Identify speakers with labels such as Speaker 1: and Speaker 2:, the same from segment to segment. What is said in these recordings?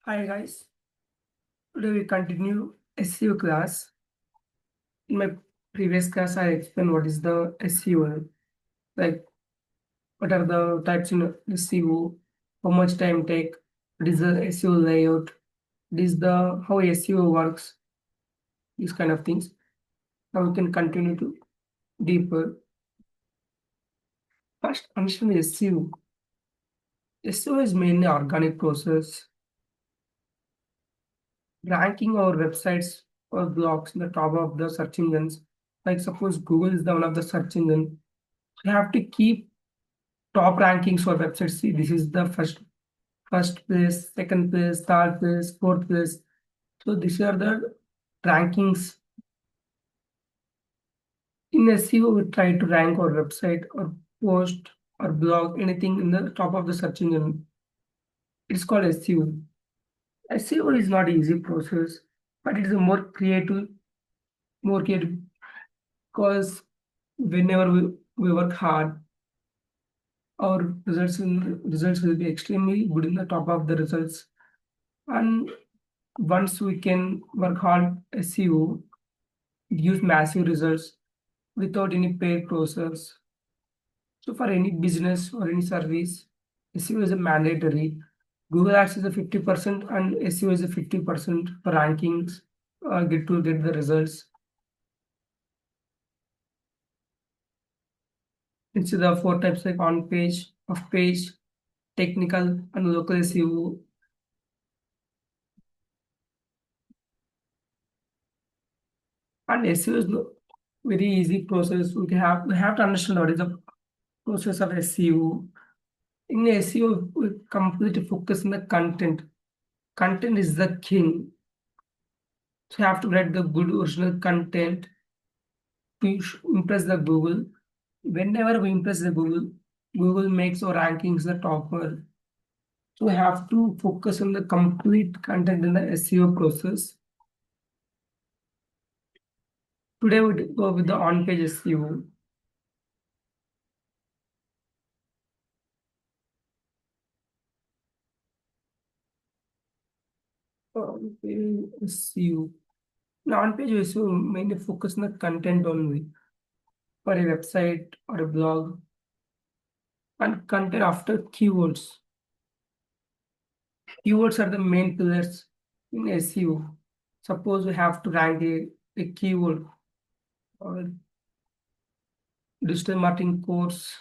Speaker 1: Hi guys, today we continue SEO class. In my previous class, I explained what is the SEO, like what are the types in SEO, how much time take, what is the SEO layout, what is the how SEO works, these kind of things. Now we can continue to deeper. First, understand the SEO. SEO is mainly organic process, ranking our websites or blogs in the top of the search engines. Like suppose Google is the one of the search engine, you have to keep top rankings for websites. See, this is the first place, second place, third place, fourth place. So these are the rankings. In SEO, we try to rank our website or post or blog, anything in the top of the search engine. It's called SEO. SEO is not easy process, but it is a more creative because whenever we work hard, our results will be extremely good in the top of the results. And once we can work hard SEO, it gives massive results without any paid process. So for any business or any service, SEO is a mandatory. Google Ads is a 50% and SEO is a 50% for rankings, get the results. It's the four types like on page, off page, technical and local SEO. And SEO is very easy process. We have to understand what is the process of SEO. In SEO, we completely focus on the content. Content is the king. So you have to write the good original content to impress the Google. Whenever we impress the Google, Google makes our rankings the topper. So we have to focus on the complete content in the SEO process. Today we go with the on-page SEO. On-page SEO. Now, on-page SEO mainly focus on the content only for a website or a blog and content after keywords. Keywords are the main pillars in SEO. Suppose we have to rank a keyword or digital marketing course.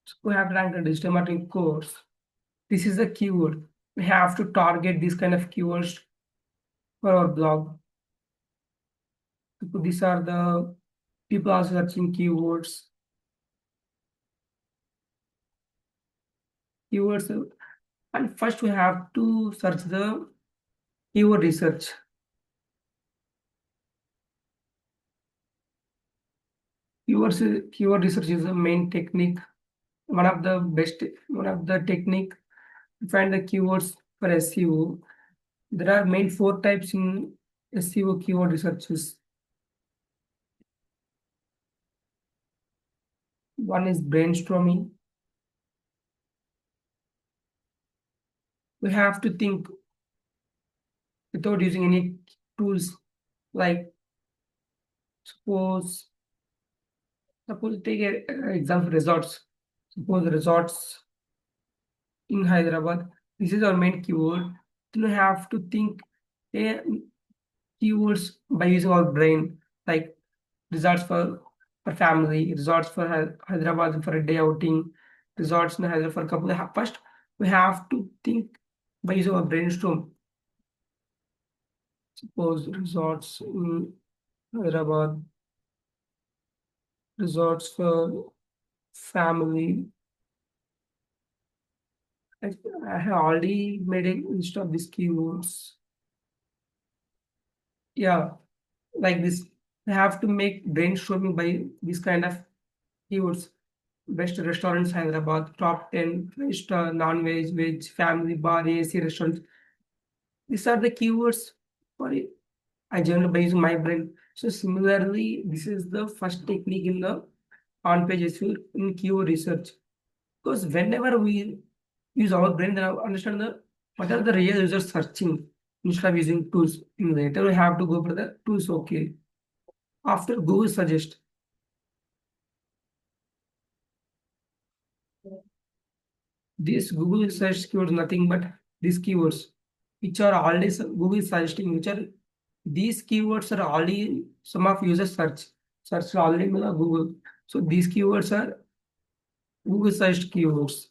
Speaker 1: So we have to rank a digital marketing course. This is the keyword. We have to target these kind of keywords for our blog. So these are the people are searching keywords. And first we have to search the keyword research. Keyword research is the main technique, one of the technique to find the keywords for SEO. There are main four types in SEO keyword researches. One is brainstorming. We have to think without using any tools, like suppose take an example, resorts. Suppose resorts in Hyderabad. This is our main keyword. Then we have to think keywords by using our brain, like resorts for family, resorts for Hyderabad for a day outing, resorts in Hyderabad for a couple of first we have to think by using our brainstorm. Suppose resorts in Hyderabad, resorts for family. I have already made a list of these keywords. Yeah, like this. I have to make brainstorming by this kind of keywords. Best restaurants Hyderabad, top 10 best non-veg, veg, family bar, AC restaurants. These are the keywords for it. I generally by using my brain. So similarly, this is the first technique in the on-page SEO in keyword research. Because whenever we use our brain, then I understand the what are the real users searching instead of using tools. In later, we have to go for the tools. Okay. After Google suggest this Google search keywords nothing but these keywords, which are already Google is suggesting, which are these keywords are already some of users search already in the Google. So these keywords are Google searched keywords.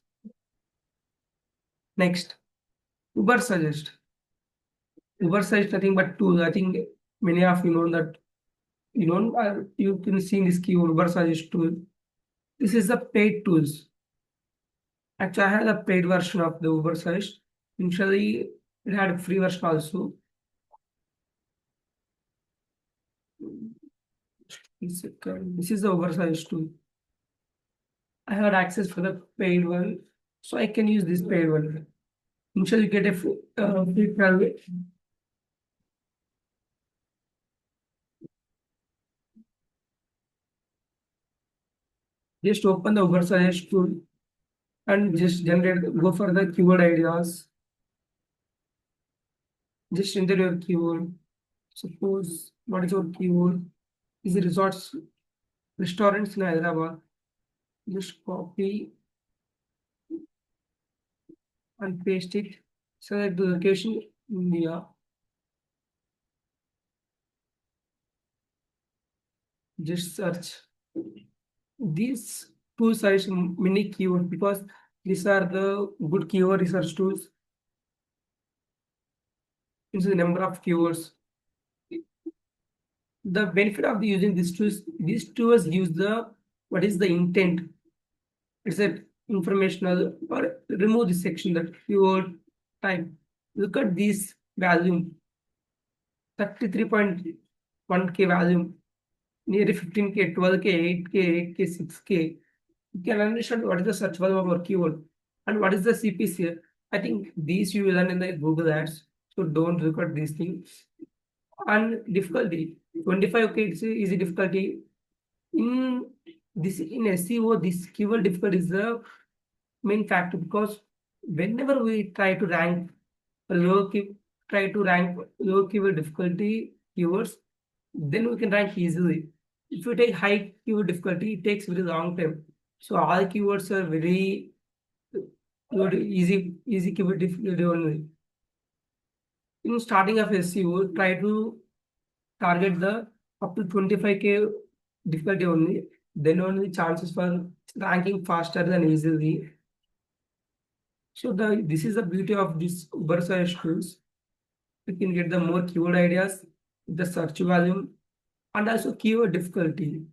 Speaker 1: Next, Uber suggest. Uber suggest nothing but tools. I think many of you know that you can see this keyword Uber suggest tool. This is the paid tools. Actually, I had a paid version of the Uber suggest. Initially, it had a free version also. This is the Uber suggest tool. I had access for the paid one, so I can use this paid one. Initially, you get a free trial. Just open the Uber suggest tool and just go for the keyword ideas. Just enter your keyword. Suppose what is your keyword? Is the resorts restaurants in Hyderabad. Just copy and paste it. Select the location India. Just search. These tools are many keywords because these are the good keyword research tools. This is the number of keywords. The benefit of using these tools use the what is the intent. It's a informational or remove this section that keyword type. Look at this value 33.1K value, nearly 15K, 12K, 8K, 8K, 6K. You can understand what is the search volume of our keyword and what is the CPC. I think these you will learn in the Google Ads. So don't record these things. And difficulty 25, okay, it's easy difficulty. In in SEO, this keyword difficulty is the main factor because whenever we try to rank low key, try to rank low keyword difficulty keywords, then we can rank easily. If you take high keyword difficulty, it takes very long time. So all keywords are very easy keyword difficulty only. In starting of SEO, try to target the up to 25K difficulty only. Then only chances for ranking faster than easily. So this is the beauty of this Uber search tools. You can get the more keyword ideas, the search volume, and also keyword difficulty.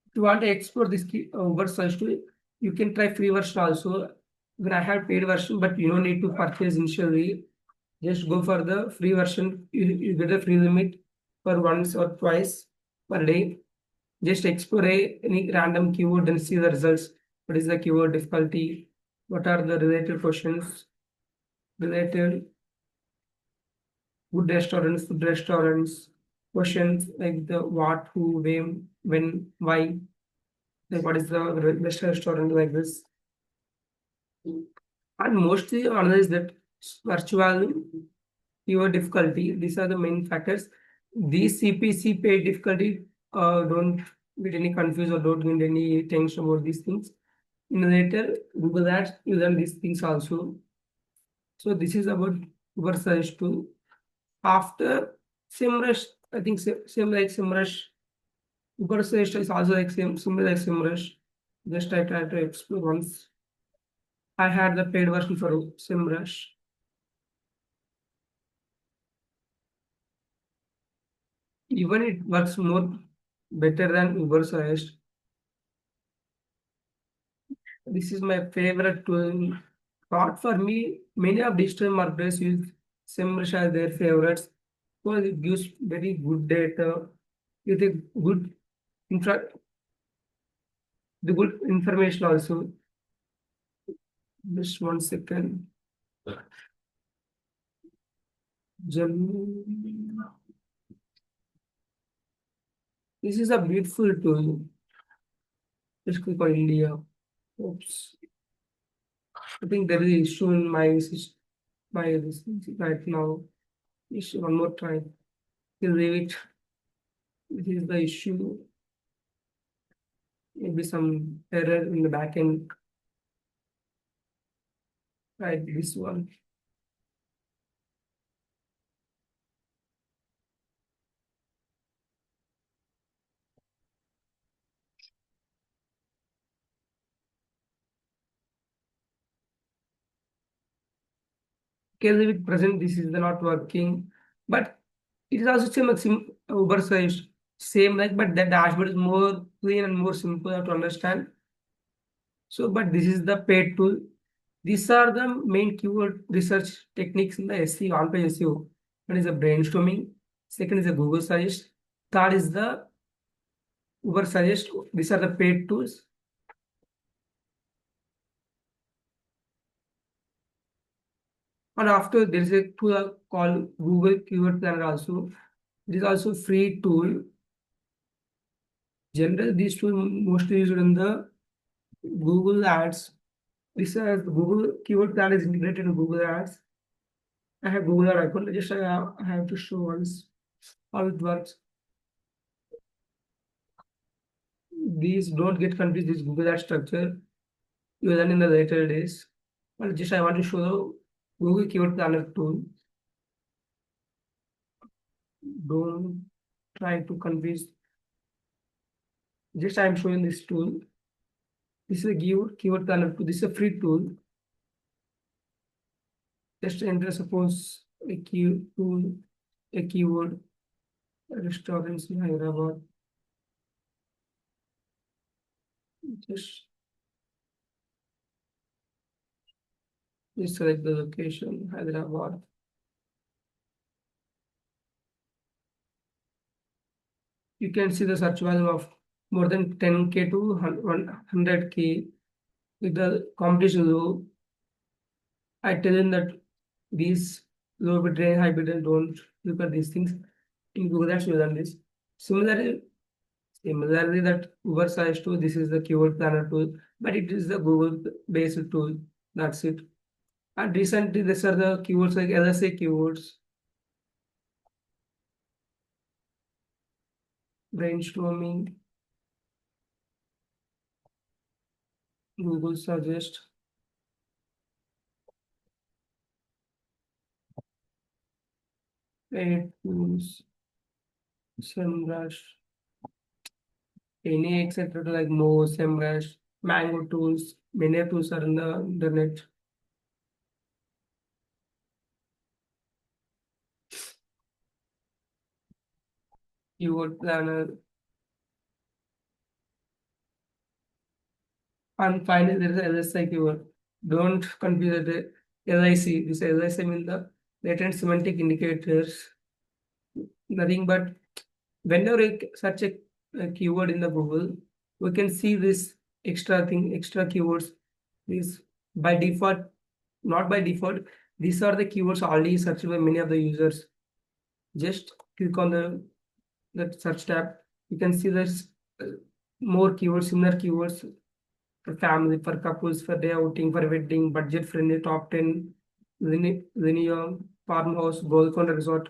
Speaker 1: If you want to explore this Uber search tool, you can try free version also. When I have paid version, but you don't need to purchase initially. Just go for the free version. You get a free limit for once or twice per day. Just explore any random keyword and see the results. What is the keyword difficulty? What are the related questions? Related food restaurants, questions like the what, who, when, why, like what is the best restaurant like this. And mostly analyze that virtual keyword difficulty. These are the main factors. These CPC paid difficulty, don't get any confused or don't get any tension about these things. In later Google Ads, you learn these things also. So this is about Uber search tool. After SEMrush, I think same like SEMrush. Uber search is also like similar like SEMrush. Just I try to explore once. I had the paid version for SEMrush. Even it works more better than Uber search. This is my favorite tool. Not for me, many of digital marketers use SEMrush as their favorites because it gives very good data with a good infra the good information also. Just 1 second. This is a beautiful tool. Just click on India. Oops. I think there is an issue in my this right now. Issue one more time. You leave it. This is the issue. Maybe some error in the backend. Right, this one. Okay, leave it present. This is not working, but it is also same like oversized, same like, but the dashboard is more clean and more simple to understand. So, but this is the paid tool. These are the main keyword research techniques in the SEO, on-page SEO. One is the brainstorming, second is the Google Suggest, third is the Uber Suggest. These are the paid tools. And after there is a tool called Google Keyword Planner also. It is also free tool. Generally, these tools mostly used in the Google Ads. This is Google Keyword Planner is integrated in Google Ads. I have Google Ad account. Just I have to show once how it works. These don't get confused. This Google Ad structure you will learn in the later days. But just I want to show the Google Keyword Planner tool. Don't try to confuse. Just I am showing this tool. This is a keyword planner tool. This is a free tool. Just enter suppose a key tool, a keyword, restaurants in Hyderabad. Just select the location, Hyderabad. You can see the search value of more than 10K to 100K. With the competition low, I tell them that these low bid range, high bid range, don't look at these things. In Google Ads, you learn this. Similarly, that Uber size tool, this is the keyword planner tool, but it is the Google based tool. That's it. And recently, these are the keywords like LSA keywords, brainstorming, Google suggest, paid tools, SEMrush, any etc. like Mo, SEMrush, Mango tools. Many tools are in the internet. Keyword planner. And finally, there is a LSI keyword. Don't confuse the LIC. This LIC means the latent semantic indicators. Nothing but whenever you search a keyword in the Google, we can see this extra thing, extra keywords. These by default, not by default, these are the keywords already searched by many of the users. Just click on the search tab. You can see there's more keywords, similar keywords for family, for couples, for day outing, for wedding, budget friendly, top 10, linear, farmhouse, Golconda resort,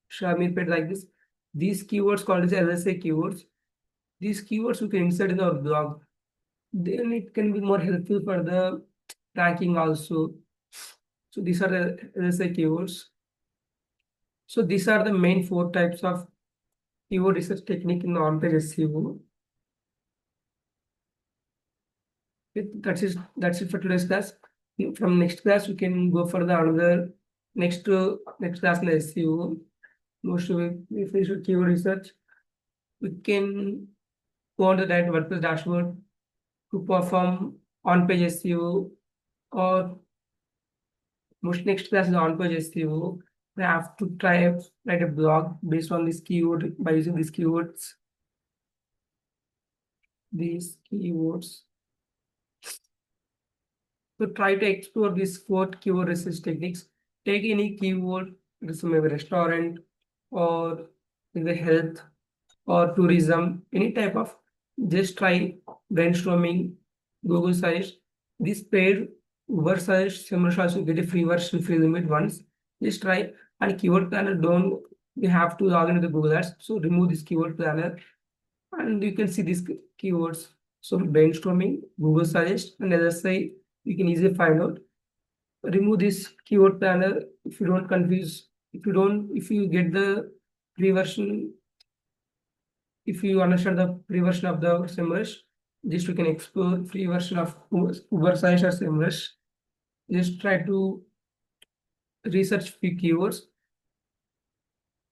Speaker 1: Shamirpet, like this. These keywords called as LSA keywords. These keywords we can insert in our blog. Then it can be more helpful for the tracking also. So these are the LSA keywords. So these are the main four types of keyword research technique in on-page SEO. That's it for today's class. From next class, we can go for the another next class in SEO. Most of it, if we should keyword research, we can go on to that WordPress dashboard to perform on-page SEO, or most next class is on-page SEO. We have to write a blog based on this keyword by using these keywords. These keywords. So try to explore these four keyword research techniques. Take any keyword, this may be restaurant or the health or tourism, any type of, just try brainstorming, Google search. This paid word search SEMrush also get a free version free limit once. Just try. And keyword planner, don't you have to log into the Google Ads. So remove this keyword planner and you can see these keywords. So brainstorming, Google suggest, and LSI, you can easily find out. Remove this keyword planner if you don't confuse. If you get the free version, if you understand the free version of the SEMrush, just you can explore free version of Uber Search or SEMrush. Just try to research few keywords.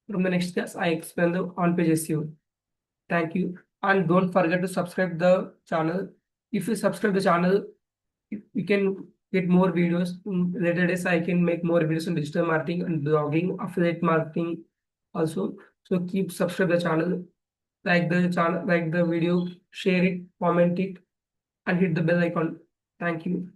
Speaker 1: From the next class, I explain the on-page SEO. Thank you. And don't forget to subscribe the channel. If you subscribe the channel, you can get more videos. In later days, I can make more videos on digital marketing and blogging, affiliate marketing also. So keep subscribe the channel, like the video, share it, comment it, and hit the bell icon. Thank you.